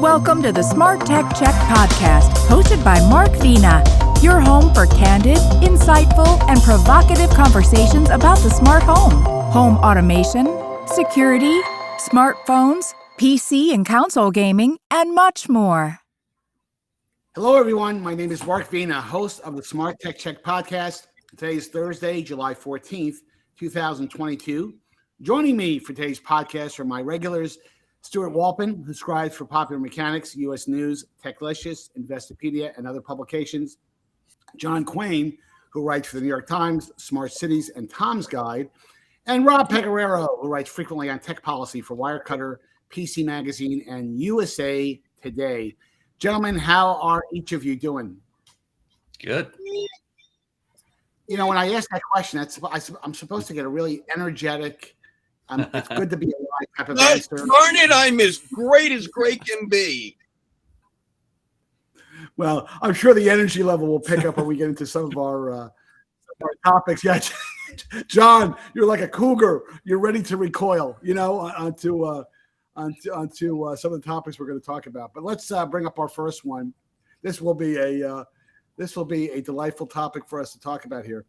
Welcome to the SmartTechCheck podcast, hosted by Mark Vina, your home for candid, insightful, and provocative conversations about the smart home automation, security, smartphones, PC and console gaming, and much more. Hello, everyone. My name is Mark Vina, host of the SmartTechCheck podcast. Today is Thursday, July 14th, 2022. Joining me for today's podcast are my regulars, Stuart Walpin, who scribes for Popular Mechanics, U.S. News, Techlicious, Investopedia, and other publications. John Quain, who writes for the New York Times, Smart Cities, and Tom's Guide. And Rob Pecoraro, who writes frequently on tech policy for Wirecutter, PC Magazine, and USA Today. Gentlemen, how are each of you doing? Good. You know, when I ask that question, I'm supposed to get a really energetic, it's good to be alive type of answer. Darn it, I'm as great can be. Well, I'm sure the energy level will pick up when we get into some of our topics. Yeah, John, you're like a cougar. You're ready to recoil, onto some of the topics we're going to talk about. But let's bring up our first one. This will be a delightful topic for us to talk about here.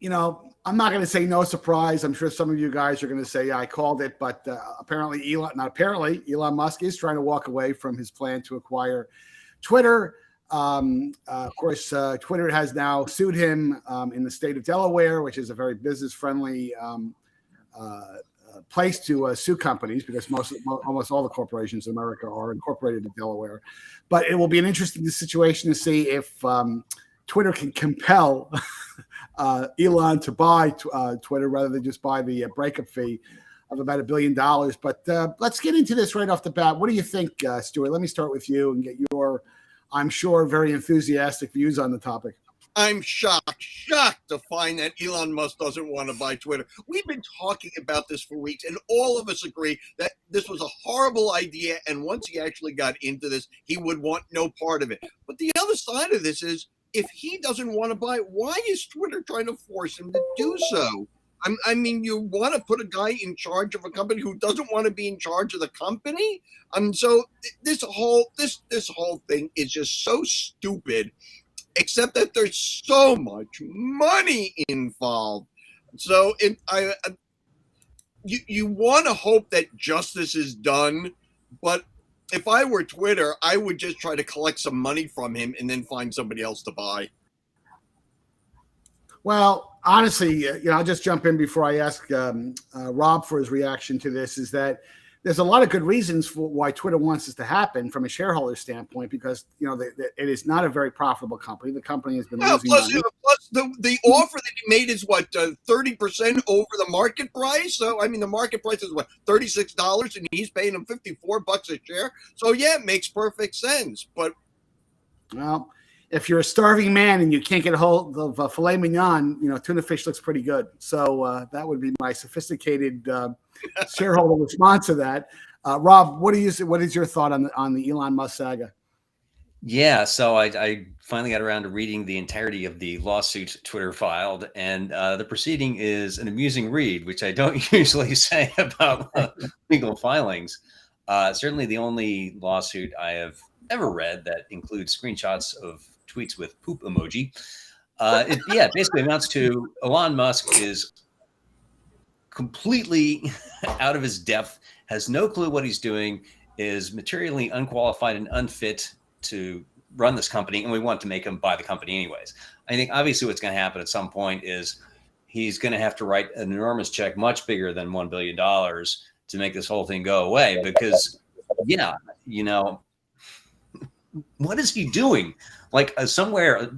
You know, I'm not going to say no surprise. I'm sure some of you guys are going to say, yeah, I called it. But apparently, Elon Musk is trying to walk away from his plan to acquire Twitter. Of course, Twitter has now sued him in the state of Delaware, which is a very business-friendly place to sue companies, because almost all the corporations in America are incorporated in Delaware. But it will be an interesting situation to see if Twitter can compel Elon to buy Twitter rather than just buy the breakup fee of about $1 billion. But let's get into this right off the bat. What do you think, Stuart? Let me start with you and get your, I'm sure, very enthusiastic views on the topic. I'm shocked to find that Elon Musk doesn't want to buy Twitter. We've been talking about this for weeks, and all of us agree that this was a horrible idea, and once he actually got into this, he would want no part of it. But the other side of this is, if he doesn't want to buy it, why is Twitter trying to force him to do so? I mean, you want to put a guy in charge of a company who doesn't want to be in charge of the company? So this whole thing is just so stupid, except that there's so much money involved. So you want to hope that justice is done, but if I were Twitter, I would just try to collect some money from him and then find somebody else to buy. Well, honestly, I'll just jump in before I ask Rob for his reaction to this, is that there's a lot of good reasons for why Twitter wants this to happen from a shareholder standpoint, because, it is not a very profitable company. The company has been losing money. Plus the offer that he made is 30% over the market price. So, I mean, the market price is $36, and he's paying him $54 a share. So, yeah, it makes perfect sense. But, well, if you're a starving man and you can't get a hold of filet mignon, tuna fish looks pretty good. So that would be my sophisticated shareholder response to that. Rob, what is your thought on the Elon Musk saga? Yeah, so I finally got around to reading the entirety of the lawsuit Twitter filed, and the proceeding is an amusing read, which I don't usually say about legal filings. Certainly the only lawsuit I have ever read that includes screenshots of tweets with poop emoji. It basically amounts to Elon Musk is completely out of his depth, has no clue what he's doing, is materially unqualified and unfit to run this company, and we want to make him buy the company anyways. I think obviously what's going to happen at some point is he's going to have to write an enormous check, much bigger than $1 billion, to make this whole thing go away, because, what is he doing? Somewhere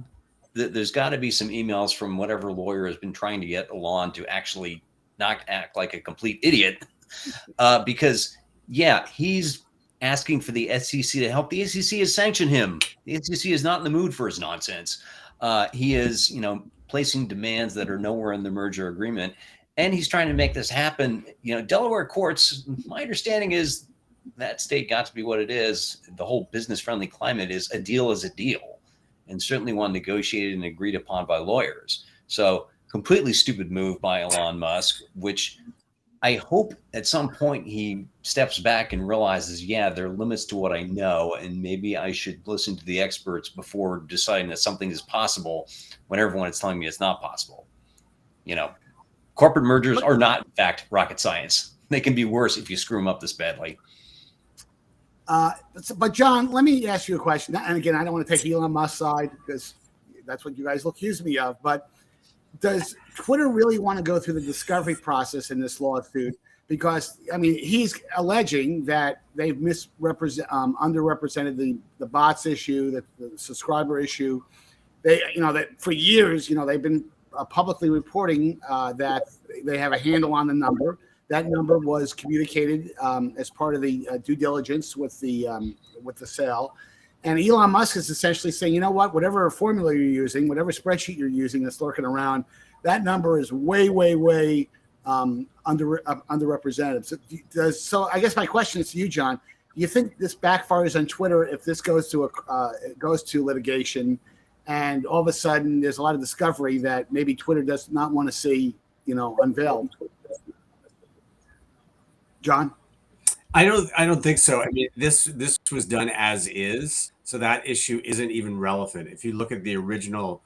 there's got to be some emails from whatever lawyer has been trying to get Elon to actually not act like a complete idiot, because he's asking for the SEC to help. The SEC has sanctioned him. The SEC is not in the mood for his nonsense. He is, placing demands that are nowhere in the merger agreement, and he's trying to make this happen. Delaware courts, my understanding is that state got to be what it is. The whole business-friendly climate is a deal, and certainly one negotiated and agreed upon by lawyers. So completely stupid move by Elon Musk, which I hope at some point he steps back and realizes, yeah, there are limits to what I know, and maybe I should listen to the experts before deciding that something is possible when everyone is telling me it's not possible. You know, corporate mergers are not, in fact, rocket science. They can be worse if you screw them up this badly. But John, let me ask you a question. And again, I don't want to take Elon Musk's side because that's what you guys will accuse me of. But does Twitter really want to go through the discovery process in this lawsuit? Because I mean, he's alleging that they've underrepresented the bots issue, the subscriber issue. They, that for years, they've been publicly reporting that they have a handle on the number. That number was communicated as part of the due diligence with the sale. And Elon Musk is essentially saying, you know what, whatever formula you're using, whatever spreadsheet you're using that's lurking around, that number is way, way, way underrepresented. So I guess my question is to you, John. Do you think this backfires on Twitter if this goes to litigation, and all of a sudden there's a lot of discovery that maybe Twitter does not want to see, unveiled? John? I don't think so. I mean, this was done as is, so that issue isn't even relevant. If you look at the original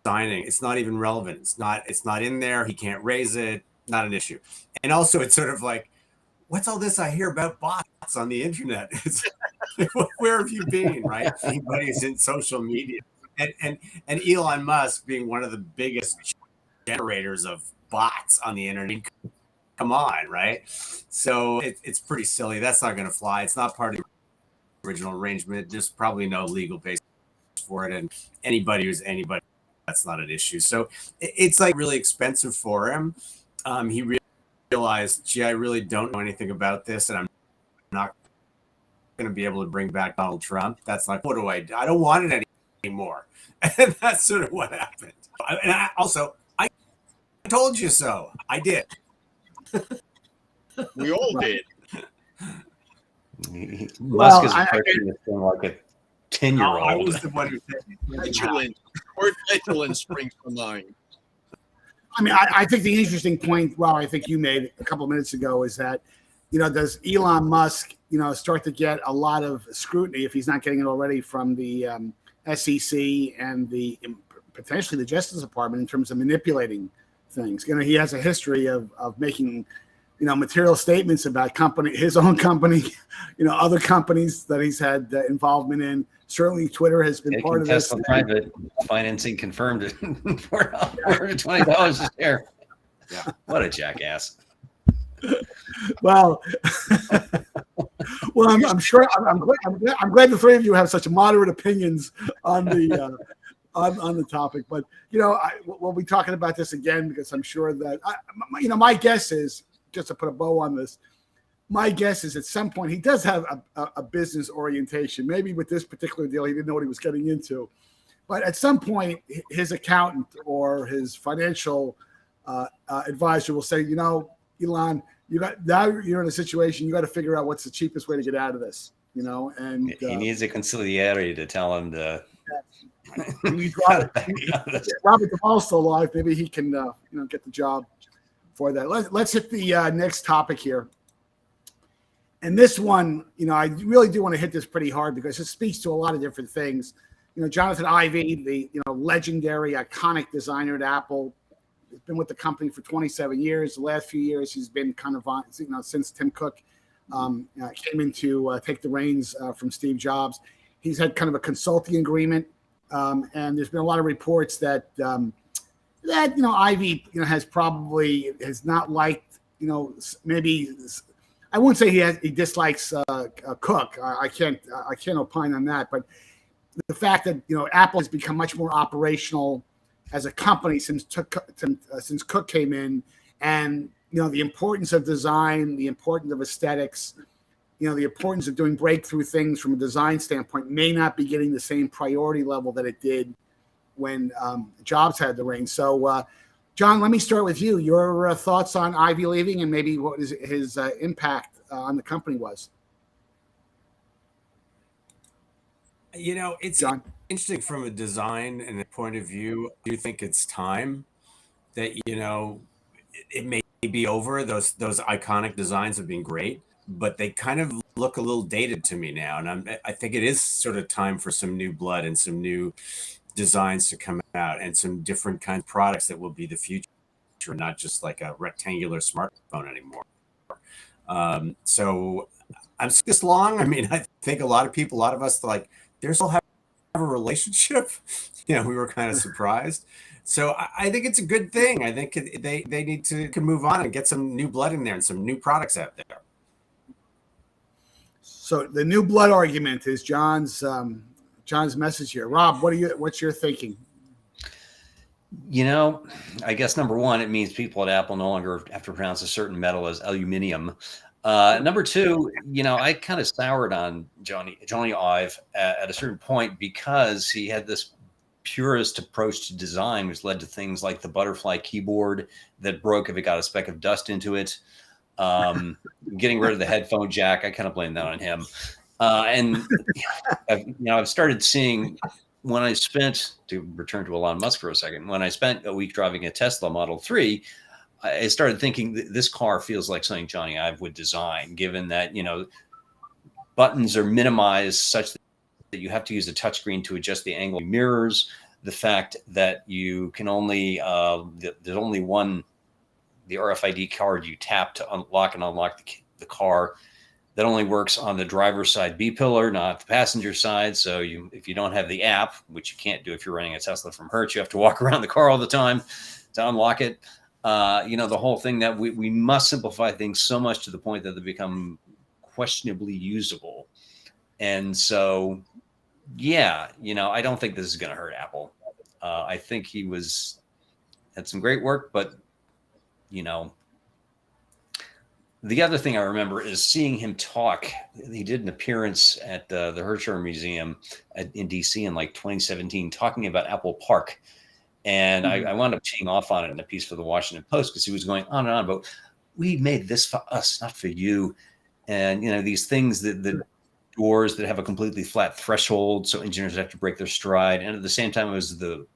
signing, it's not even relevant. It's not in there. He can't raise it. Not an issue. And also, it's sort of like, what's all this I hear about bots on the internet? It's, where have you been, right? Anybody who's in social media, and Elon Musk being one of the biggest generators of bots on the internet. Come on, right? So it's pretty silly. That's not going to fly. It's not part of the original arrangement. There's probably no legal basis for it, and anybody who's anybody, that's not an issue. So it's like really expensive for him. He realized, gee, I really don't know anything about this, and I'm not going to be able to bring back Donald Trump. That's like, what do? I don't want it anymore. And that's sort of what happened. And I told you so. I did. We all did. Musk is approaching this thing like a 10-year-old. I was the one who said Petulance springs to mind. I mean, I think the interesting point, Rob, I think you made a couple of minutes ago, is that, does Elon Musk, start to get a lot of scrutiny, if he's not getting it already, from the SEC and potentially the Justice Department in terms of manipulating things? He has a history of making, material statements about his own company, other companies that he's had involvement in. Certainly, Twitter has been part of this. Tesla private financing confirmed it for $120 a share. Yeah, what a jackass! Well, I'm sure. I'm glad the three of you have such moderate opinions on the on the topic. But we'll be talking about this again, because I'm sure that my guess is, just to put a bow on this, my guess is at some point he does have a business orientation. Maybe with this particular deal, he didn't know what he was getting into. But at some point, his accountant or his financial advisor will say, Elon, now you're in a situation, you got to figure out what's the cheapest way to get out of this. And he needs a consigliere to tell him to. Robert Duvall's still alive. Maybe he can get the job for that. Let's hit the next topic here. And this one, I really do want to hit this pretty hard because it speaks to a lot of different things. Jonathan Ive, the legendary, iconic designer at Apple, has been with the company for 27 years. The last few years, he's been kind of on, since Tim Cook came in to take the reins from Steve Jobs. He's had kind of a consulting agreement, and there's been a lot of reports that Ivy has not liked, maybe, I wouldn't say he dislikes Cook. I can't opine on that, but the fact that Apple has become much more operational as a company since Cook came in, and the importance of design, the importance of aesthetics, the importance of doing breakthrough things from a design standpoint may not be getting the same priority level that it did when Jobs had the reins. So, John, let me start with you. Your thoughts on Ivy leaving and maybe what his impact on the company was. It's John? interesting from a design and a point of view. Do you think it's time that, it may be over. Those iconic designs have been great, but they kind of look a little dated to me now. And I think it is sort of time for some new blood and some new designs to come out and some different kinds of products that will be the future, not just like a rectangular smartphone anymore. So I'm this long. I mean, I think a lot of us like they still have a relationship. We were kind of surprised. So I think it's a good thing. I think they need to move on and get some new blood in there and some new products out there. So the new blood argument is John's message here. Rob, what's your thinking? I guess number one, it means people at Apple no longer have to pronounce a certain metal as aluminium. Number two, I kind of soured on Jony Ive at a certain point because he had this purist approach to design, which led to things like the butterfly keyboard that broke if it got a speck of dust into it. Getting rid of the headphone jack, I kind of blame that on him. And I've started seeing, when I spent, to return to Elon Musk for a second, when I spent a week driving a Tesla Model 3, I started thinking this car feels like something Jony Ive would design, given that, buttons are minimized such that you have to use a touchscreen to adjust the angle of mirrors, the fact that you can only, there's only one, the RFID card you tap to unlock and unlock the car. That only works on the driver's side B pillar, not the passenger side. So if you don't have the app, which you can't do if you're running a Tesla from Hertz, you have to walk around the car all the time to unlock it. The whole thing that we must simplify things so much to the point that they become questionably usable. And so, I don't think this is going to hurt Apple. I think he had some great work, but the other thing I remember is seeing him talk. He did an appearance at the Herscher Museum in DC in like 2017, talking about Apple Park. And I wound up teeing off on it in a piece for the Washington Post because he was going on and on about, we made this for us, not for you. And, these things, the doors that have a completely flat threshold, so engineers have to break their stride. And at the same time, it was in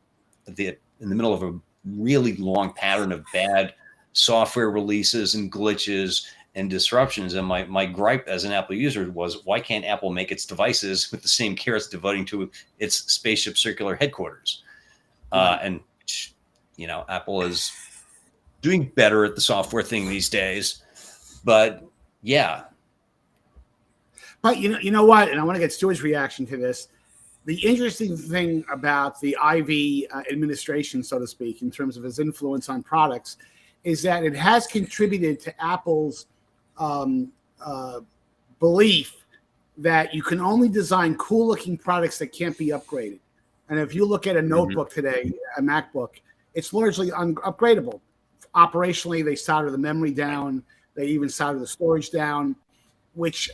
the middle of a really long pattern of bad software releases and glitches and disruptions. And my gripe as an Apple user was, why can't Apple make its devices with the same care it's devoting to its spaceship circular headquarters? And Apple is doing better at the software thing these days, but yeah. But you know what? And I want to get Stuart's reaction to this. The interesting thing about the Ivy administration, so to speak, in terms of his influence on products, is that it has contributed to Apple's belief that you can only design cool-looking products that can't be upgraded. And if you look at a notebook today, a MacBook, it's largely upgradable. Operationally, they solder the memory down. They even solder the storage down, which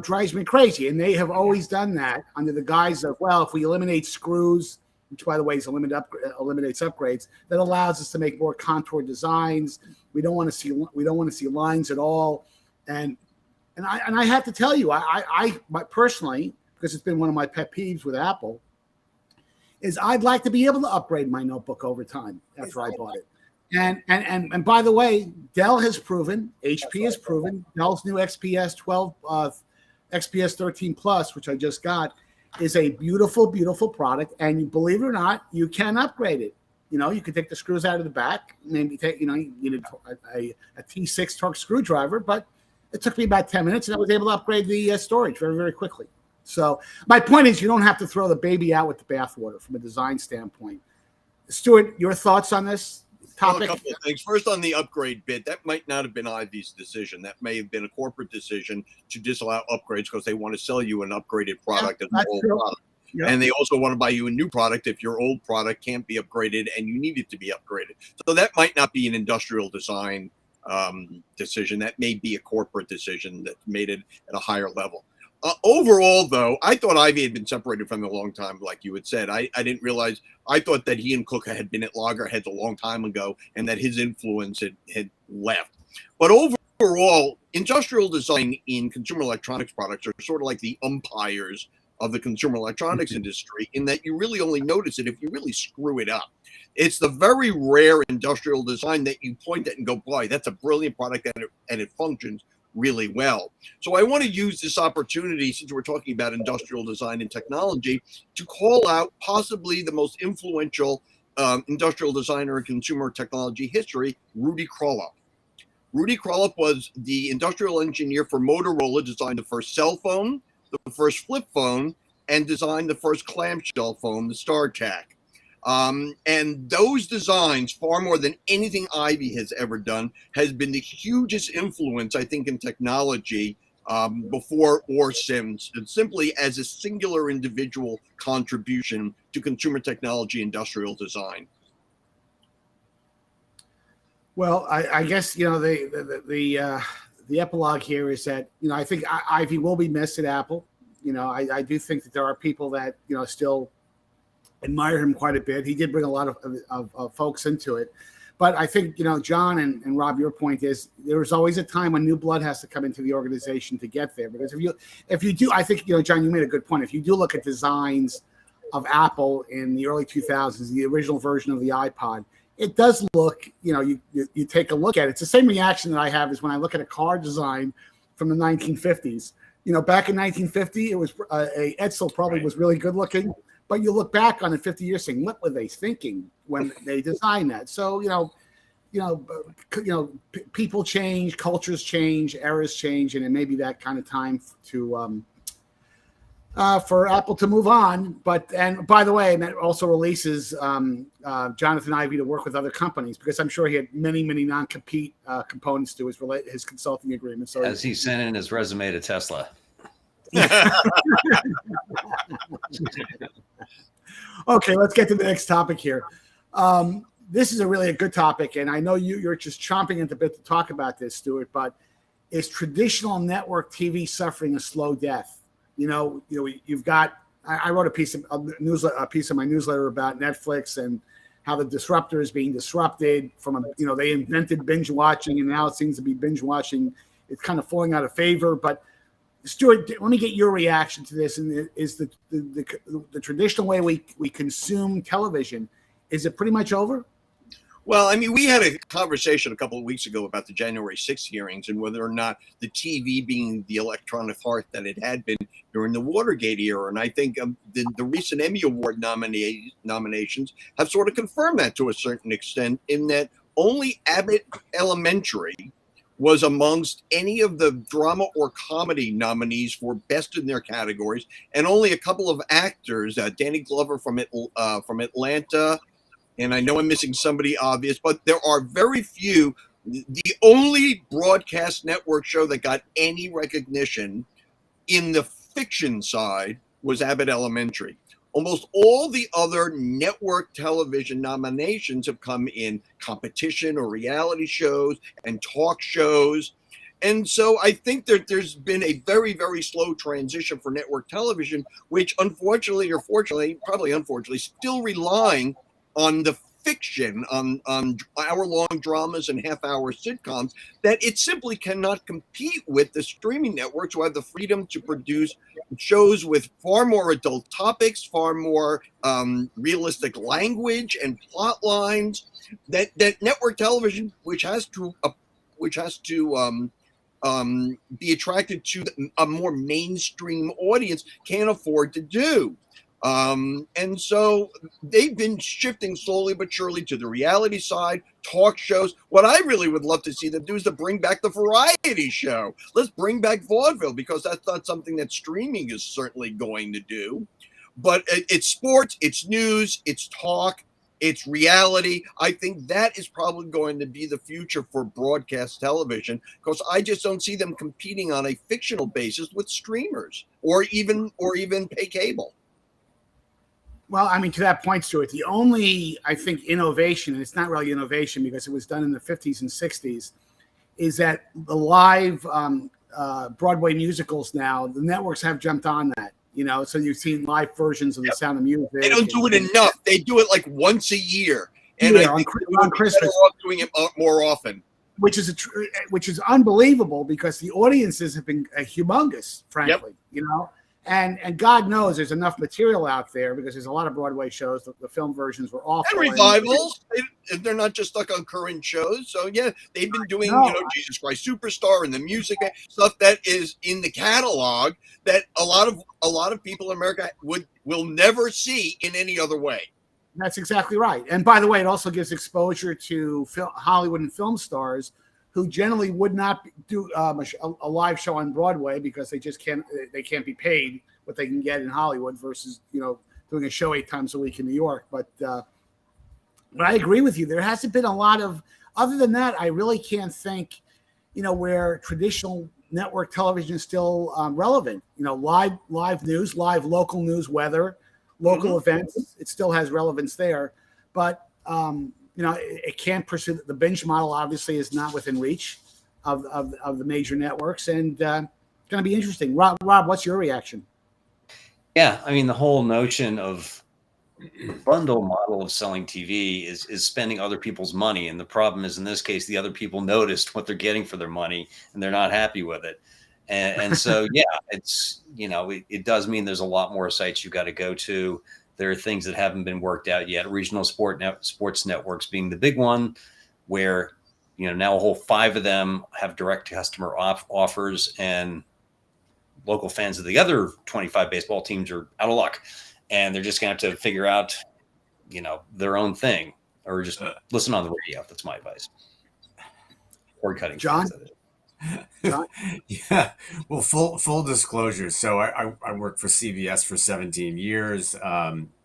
drives me crazy. And they have always done that under the guise of, well, if we eliminate screws, which by the way eliminates upgrades, that allows us to make more contour designs. We don't want to see lines at all. And I have to tell you, I personally, because it's been one of my pet peeves with Apple, is I'd like to be able to upgrade my notebook over time after I bought it. And by the way, Dell has proven, HP has proven, Dell's new XPS 12, XPS 13 Plus, which I just got, is a beautiful, beautiful product. And believe it or not, you can upgrade it. You can take the screws out of the back, maybe take, you need a T6 torque screwdriver, but it took me about 10 minutes and I was able to upgrade the storage very, very quickly. So my point is, you don't have to throw the baby out with the bathwater from a design standpoint. Stuart, your thoughts on this topic? Well, a couple of things. First, on the upgrade bit, that might not have been Ivy's decision. That may have been a corporate decision to disallow upgrades because they want to sell you an upgraded product as an old product. Yeah. And they also want to buy you a new product if your old product can't be upgraded and you need it to be upgraded. So that might not be an industrial design decision. That may be a corporate decision that made it at a higher level. Overall, though, I thought Ivy had been separated from them a long time, like you had said. I didn't realize. I thought that he and Cook had been at loggerheads a long time ago and that his influence had left. But overall, industrial design in consumer electronics products are sort of like the umpires of the consumer electronics industry, in that you really only notice it if you really screw it up. It's the very rare industrial design that you point at and go, boy, that's a brilliant product, and it functions really well. So I want to use this opportunity, since we're talking about industrial design and technology, to call out possibly the most influential industrial designer in consumer technology history, Rudy Krolop. Rudy Krolop was the industrial engineer for Motorola, designed the first cell phone, the first flip phone, and designed the first clamshell phone, the StarTAC. And those designs, far more than anything Ivy has ever done, has been the hugest influence, I think, in technology before or since, and simply as a singular individual contribution to consumer technology industrial design. Well, I guess, you know, the epilogue here is that, you know, I think Ivy will be missed at Apple. You know, I do think that there are people that, you know, still admire him quite a bit. He did bring a lot of folks into it. But I think, you know, John and Rob, your point is there's always a time when new blood has to come into the organization to get there. Because if you do, I think, you know, John, you made a good point. If you do look at designs of Apple in the early 2000s, the original version of the iPod, it does look, you know, you take a look at it. It's the same reaction that I have as when I look at a car design from the 1950s. You know, back in 1950, it was a Edsel probably was really good looking, but you look back on it 50 years saying, what were they thinking when they designed that? So, people change, cultures change, eras change, and it may be that kind of time to for Apple to move on. And by the way, and that also releases Jonathan Ive to work with other companies, because I'm sure he had many, many non-compete components to his consulting agreement. So as he sent in his resume to Tesla. Okay, let's get to the next topic here. This is a good topic, and I know you're just chomping at the bit to talk about this, Stuart. But is traditional network TV suffering a slow death? You've got. I wrote a piece of my newsletter about Netflix and how the disruptor is being disrupted from they invented binge watching, and now it seems to be binge watching. It's kind of falling out of favor. But Stuart, let me get your reaction to this. And is the traditional way we consume television, is it pretty much over? Well, I mean, we had a conversation a couple of weeks ago about the January 6th hearings and whether or not the TV being the electronic heart that it had been during the Watergate era. And I think the recent Emmy Award nominations have sort of confirmed that to a certain extent, in that only Abbott Elementary was amongst any of the drama or comedy nominees for best in their categories, and only a couple of actors, Danny Glover from Atlanta, and I know I'm missing somebody obvious, but there are very few. The only broadcast network show that got any recognition in the fiction side was Abbott Elementary. Almost all the other network television nominations have come in competition or reality shows and talk shows. And so I think that there's been a very, very slow transition for network television, which unfortunately or fortunately, probably unfortunately, still relying on the fiction, on hour-long dramas and half-hour sitcoms, that it simply cannot compete with the streaming networks, who have the freedom to produce shows with far more adult topics, far more realistic language and plot lines. That network television, which has to be attracted to a more mainstream audience, can't afford to do. And so they've been shifting slowly but surely to the reality side, talk shows. What I really would love to see them do is to bring back the variety show. Let's bring back vaudeville, because that's not something that streaming is certainly going to do. But it's sports, it's news, it's talk, it's reality. I think that is probably going to be the future for broadcast television, because I just don't see them competing on a fictional basis with streamers or even pay cable. Well, I mean, to that point, Stuart, the only, I think, innovation, and it's not really innovation because it was done in the 50s and 60s, is that the live Broadway musicals now, the networks have jumped on that, so you've seen live versions of The Sound of Music. They don't do it enough. They do it like once a year. And I think on Christmas, doing it more often. Which is unbelievable, because the audiences have been humongous, frankly, And God knows there's enough material out there because there's a lot of Broadway shows. The film versions were awful. And revivals. They're not just stuck on current shows. So yeah, they've been doing, Jesus Christ Superstar and the music stuff that is in the catalog that a lot of people in America will never see in any other way. That's exactly right. And by the way, it also gives exposure to Hollywood and film stars who generally would not do a live show on Broadway because they just can't be paid what they can get in Hollywood versus, doing a show 8 times a week in New York. But I agree with you. There hasn't been a lot of, other than that, I really can't think, where traditional network television is still relevant. Live news, live local news, weather, local events, it still has relevance there. But it can't pursue the binge model. Obviously, is not within reach of the major networks, and going to be interesting. Rob, what's your reaction? Yeah, I mean, the whole notion of bundle model of selling TV is spending other people's money, and the problem is in this case, the other people noticed what they're getting for their money, and they're not happy with it. And so, yeah, it's it does mean there's a lot more sites you got to go to. There are things that haven't been worked out yet. Regional sports networks being the big one, where now a whole 5 of them have direct customer offers, and local fans of the other 25 baseball teams are out of luck, and they're just going to have to figure out, their own thing, or just listen on the radio. That's my advice. Cord cutting, John. Yeah, well, full disclosure. So I worked for CBS for 17 years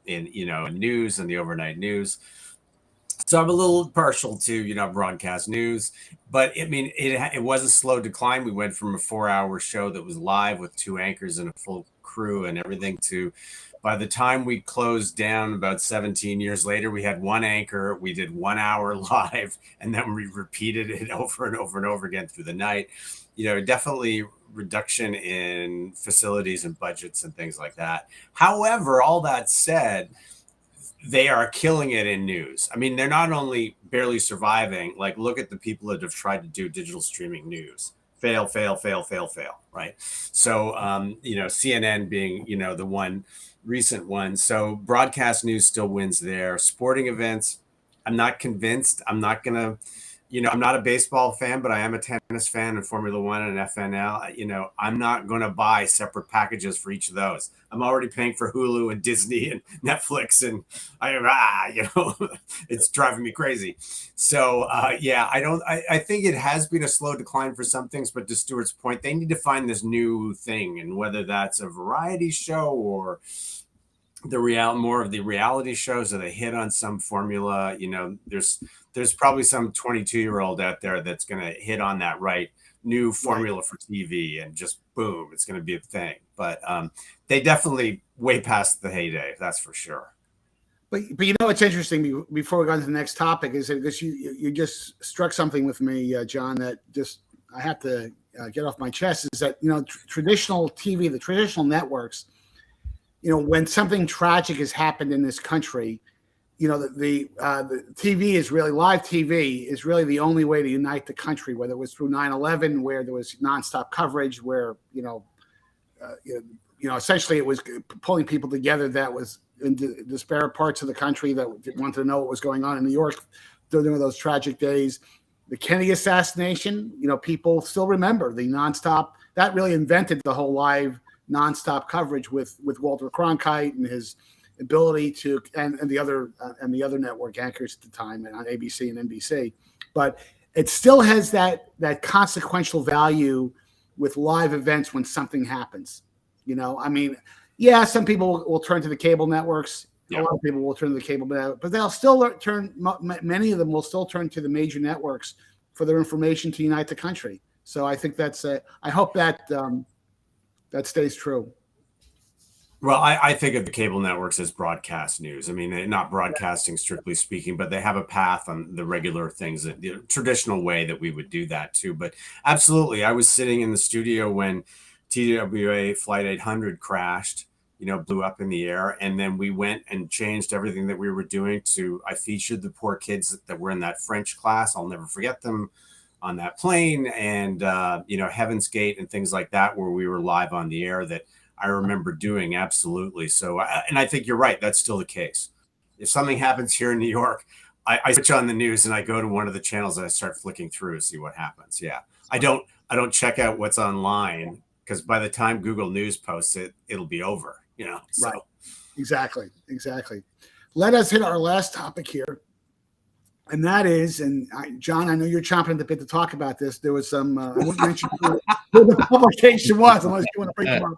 in news and the overnight news. So I'm a little partial to broadcast news, but I mean it was a slow decline. We went from a 4-hour show that was live with 2 anchors and a full crew and everything to, by the time we closed down about 17 years later, we had 1 anchor. We did 1 hour live, and then we repeated it over and over and over again through the night. Definitely reduction in facilities and budgets and things like that. However, all that said, they are killing it in news. I mean, they're not only barely surviving, like look at the people that have tried to do digital streaming news. Fail, right? So, CNN being, the one recent one. So broadcast news still wins there. Sporting events, I'm not convinced. I'm not going to, I'm not a baseball fan, but I am a tennis fan and Formula One and FNL. I'm not going to buy separate packages for each of those. I'm already paying for Hulu and Disney and Netflix, and it's driving me crazy. So I think it has been a slow decline for some things, but to Stuart's point, they need to find this new thing, and whether that's a variety show or more of the reality shows that they hit on some formula. There's probably some 22-year-old out there that's going to hit on that right new formula for TV, and just boom, it's going to be a thing. But they definitely way past the heyday, that's for sure. But what's interesting before we go on to the next topic is that because you just struck something with me, John, that just I have to get off my chest, is that traditional TV, the traditional networks, when something tragic has happened in this country, the TV is really, live TV is really the only way to unite the country, whether it was through 9/11, where there was nonstop coverage, where, essentially it was pulling people together that was in disparate parts of the country that wanted to know what was going on in New York during those tragic days. The Kennedy assassination, people still remember the nonstop, that really invented the whole live nonstop coverage with Walter Cronkite and his ability to, and the other network anchors at the time on ABC and NBC. But it still has that consequential value with live events when something happens. Some people will turn to the cable networks. Yeah. A lot of people will turn to the cable network, but they'll still turn. Many of them will still turn to the major networks for their information to unite the country. So I think I hope that that stays true. Well, I think of the cable networks as broadcast news. I mean, they're not broadcasting strictly speaking, but they have a path on the regular things, the traditional way that we would do that too. But absolutely, I was sitting in the studio when TWA Flight 800 crashed, blew up in the air. And then we went and changed everything that we were doing I featured the poor kids that were in that French class. I'll never forget them. that plane, and Heaven's Gate and things like that, where we were live on the air, that I remember doing. Absolutely. So, and I think you're right. That's still the case. If something happens here in New York, I switch on the news and I go to one of the channels and I start flicking through to see what happens. Yeah. I don't check out what's online, because by the time Google News posts it, it'll be over, So. Right. Exactly. Let us hit our last topic here. And that is, John, I know you're chomping at the bit to talk about this. There was some, I wouldn't mention who the publication was unless you want to bring them up.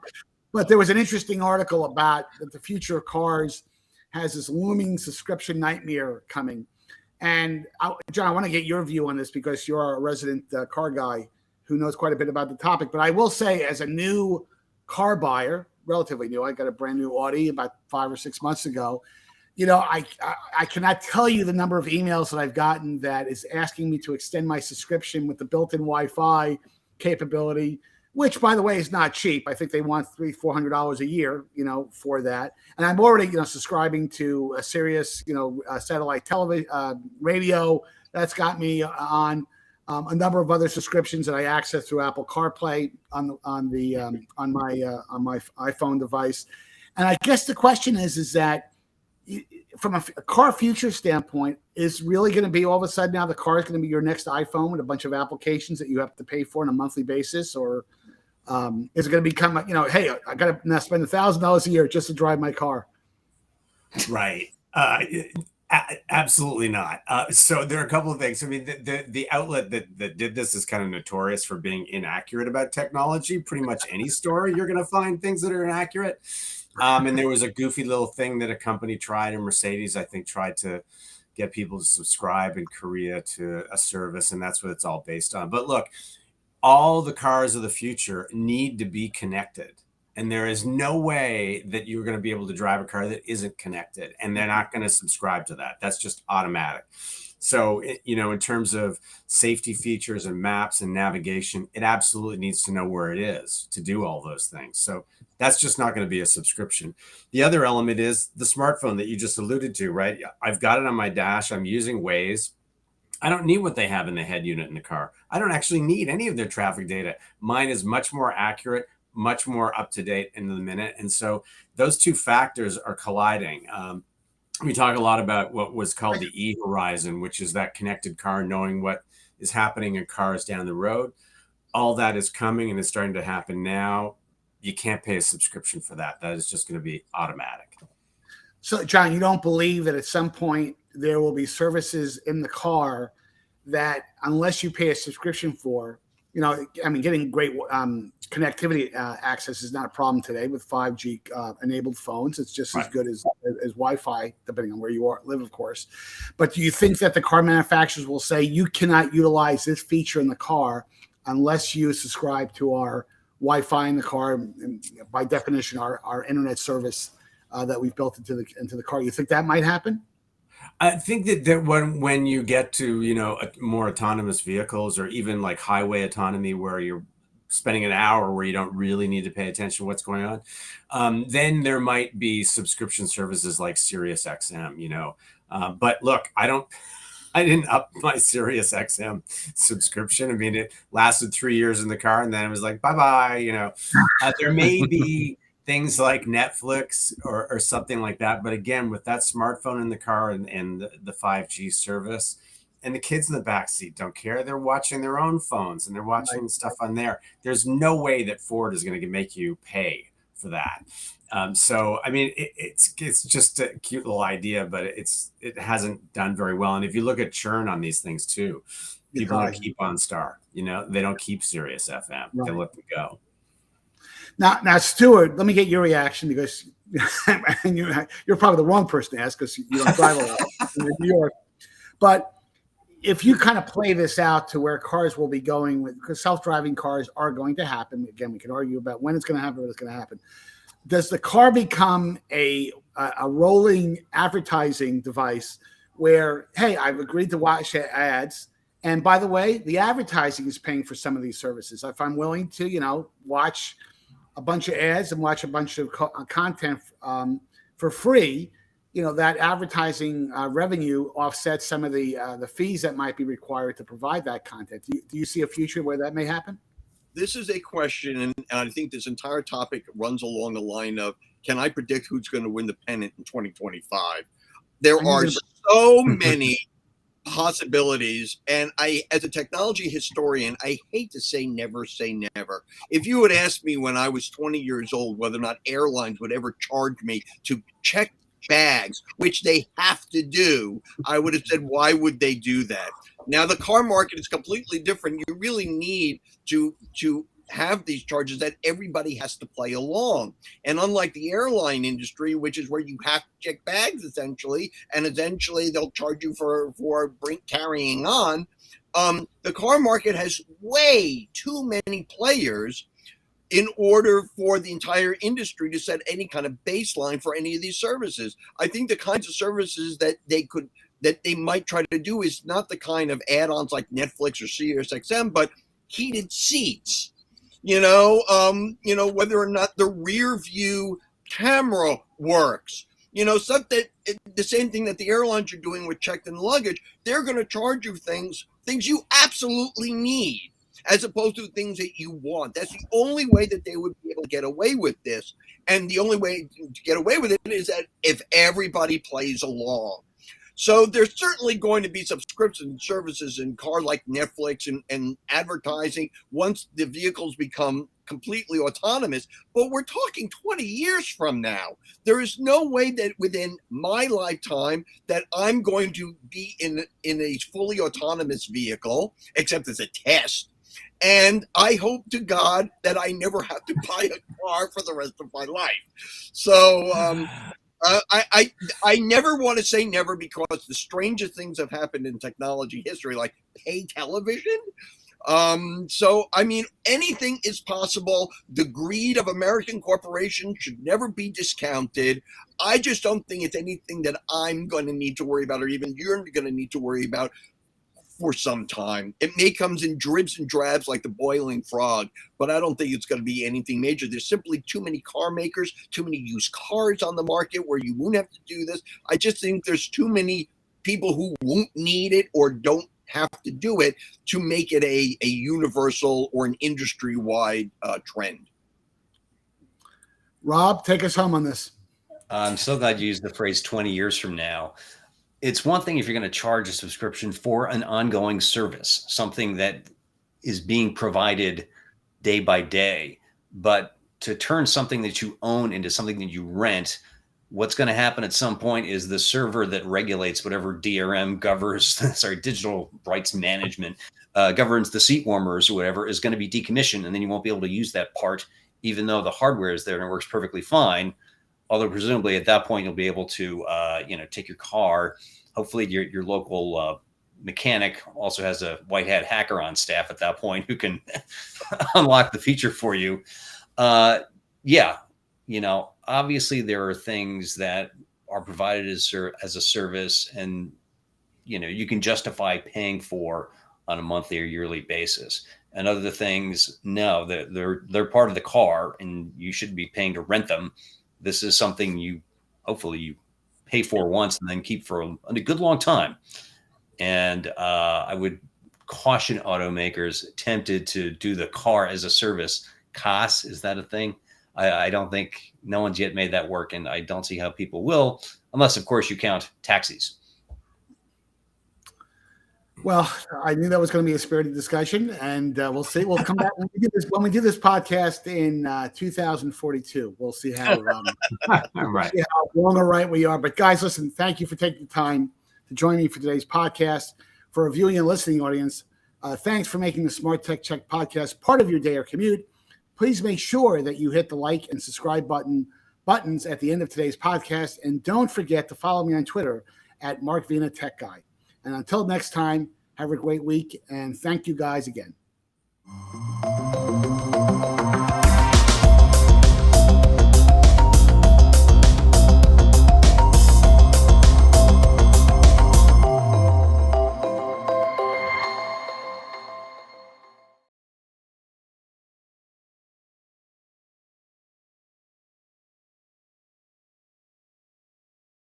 But there was an interesting article about that the future of cars has this looming subscription nightmare coming. And John, I want to get your view on this because you're a resident car guy who knows quite a bit about the topic. But I will say, as a new car buyer, relatively new, I got a brand new Audi about 5 or 6 months ago. I cannot tell you the number of emails that I've gotten that is asking me to extend my subscription with the built-in Wi-Fi capability, which, by the way, is not cheap. I think they want $300-400 a year, for that. And I'm already, subscribing to a Sirius, satellite television, radio. That's got me on a number of other subscriptions that I access through Apple CarPlay on my iPhone device. And I guess the question is that, from a car future standpoint, is really going to be all of a sudden now the car is going to be your next iPhone with a bunch of applications that you have to pay for on a monthly basis, or is it going to become hey, I got to now spend $1,000 a year just to drive my car? Right. Absolutely not. So there are a couple of things. I mean, the outlet that did this is kind of notorious for being inaccurate about technology. Pretty much any store, you're going to find things that are inaccurate. And there was a goofy little thing that a company tried, and Mercedes, I think, tried to get people to subscribe in Korea to a service, and that's what it's all based on. But look, all the cars of the future need to be connected. And there is no way that you're going to be able to drive a car that isn't connected, and they're not going to subscribe to that. That's just automatic. So, in terms of safety features and maps and navigation, it absolutely needs to know where it is to do all those things. So that's just not going to be a subscription. The other element is the smartphone that you just alluded to, right? I've got it on my dash. I'm using Waze. I don't need what they have in the head unit in the car. I don't actually need any of their traffic data. Mine is much more accurate, much more up to date in the minute. And so those two factors are colliding. We talk a lot about what was called the e-horizon, which is that connected car knowing what is happening in cars down the road. All that is coming and it's starting to happen now. You can't pay a subscription for that. That is just going to be automatic. So, John, you don't believe that at some point there will be services in the car that, unless you pay a subscription for, getting great connectivity access is not a problem today with 5G enabled phones. It's just as good as Wi-Fi, depending on where you live, of course. But do you think that the car manufacturers will say you cannot utilize this feature in the car unless you subscribe to our Wi-Fi in the car, and by definition, our internet service that we've built into the car? You think that might happen? I think that when you get to, more autonomous vehicles, or even like highway autonomy, where you're spending an hour where you don't really need to pay attention to what's going on, then there might be subscription services like Sirius XM, but look, I didn't up my Sirius XM subscription. I mean, it lasted 3 years in the car, and then it was like, bye-bye, there may be things like Netflix or something like that. But again, with that smartphone in the car and the 5G service, and the kids in the back seat don't care. They're watching their own phones and they're watching stuff on there. There's no way that Ford is going to make you pay for that. So, I mean, it's just a cute little idea, but it hasn't done very well. And if you look at churn on these things too, people don't keep OnStar, they don't keep Sirius FM. Right. They let them go. Now, Stuart, let me get your reaction, because you're probably the wrong person to ask because you don't drive a lot in New York. But if you kind of play this out to where cars will be going, because self-driving cars are going to happen. Again, we can argue about when it's going to happen, but it's going to happen. Does the car become a rolling advertising device where, hey, I've agreed to watch ads, and by the way, the advertising is paying for some of these services. If I'm willing to, watch a bunch of ads and watch a bunch of content for free, that advertising revenue offsets some of the fees that might be required to provide that content. Do you see a future where that may happen? This is a question, and I think this entire topic runs along the line of, can I predict who's going to win the pennant in 2025? There are so many possibilities, and as a technology historian, I hate to say never say never. If you had asked me when I was 20 years old whether or not airlines would ever charge me to check bags, which they have to do, I would have said, why would they do that? Now the car market is completely different. You really need to have these charges that everybody has to play along. And unlike the airline industry, which is where you have to check bags essentially, and eventually they'll charge you for carrying on, the car market has way too many players in order for the entire industry to set any kind of baseline for any of these services. I think the kinds of services that they might try to do is not the kind of add-ons like Netflix or SiriusXM, but heated seats. Whether or not the rear view camera works. Something, the same thing that the airlines are doing with checked-in luggage. They're going to charge you things you absolutely need, as opposed to things that you want. That's the only way that they would be able to get away with this. And the only way to get away with it is that if everybody plays along. So there's certainly going to be subscription services in car like Netflix and advertising once the vehicles become completely autonomous. But we're talking 20 years from now. There is no way that within my lifetime that I'm going to be in a fully autonomous vehicle, except as a test. And I hope to God that I never have to buy a car for the rest of my life. So I never want to say never, because the strangest things have happened in technology history, like pay television. So, I mean, anything is possible. The greed of American corporations should never be discounted. I just don't think it's anything that I'm going to need to worry about, or even you're going to need to worry about for some time. It may come in dribs and drabs like the boiling frog, but I don't think it's going to be anything major. There's simply too many car makers, too many used cars on the market where you won't have to do this. I just think there's too many people who won't need it or don't have to do it to make it a universal or an industry-wide trend. Rob, take us home on this. I'm so glad you used the phrase 20 years from now. It's one thing if you're going to charge a subscription for an ongoing service, something that is being provided day by day, but to turn something that you own into something that you rent, what's going to happen at some point is the server that regulates whatever DRM governs, digital rights management, governs the seat warmers or whatever, is going to be decommissioned. And then you won't be able to use that part, even though the hardware is there and it works perfectly fine. Although presumably at that point, you'll be able to, take your car. Hopefully your local mechanic also has a white hat hacker on staff at that point who can unlock the feature for you. Obviously there are things that are provided as a service, and, you can justify paying for on a monthly or yearly basis. And other things, no, they're part of the car and you shouldn't be paying to rent them. This is something hopefully you pay for once and then keep for a good long time. And I would caution automakers tempted to do the car as a service. CAS, is that a thing? I don't think, no one's yet made that work, and I don't see how people will, unless, of course, you count taxis. Well, I knew that was going to be a spirited discussion, and we'll see. We'll come back when we do this podcast in 2042. We'll see how right. See how wrong or right we are. But guys, listen, thank you for taking the time to join me for today's podcast. For our viewing and listening audience, thanks for making the Smart Tech Check podcast part of your day or commute. Please make sure that you hit the like and subscribe buttons at the end of today's podcast, and don't forget to follow me on Twitter at Mark Vina Tech Guy. And until next time, have a great week, and thank you guys again.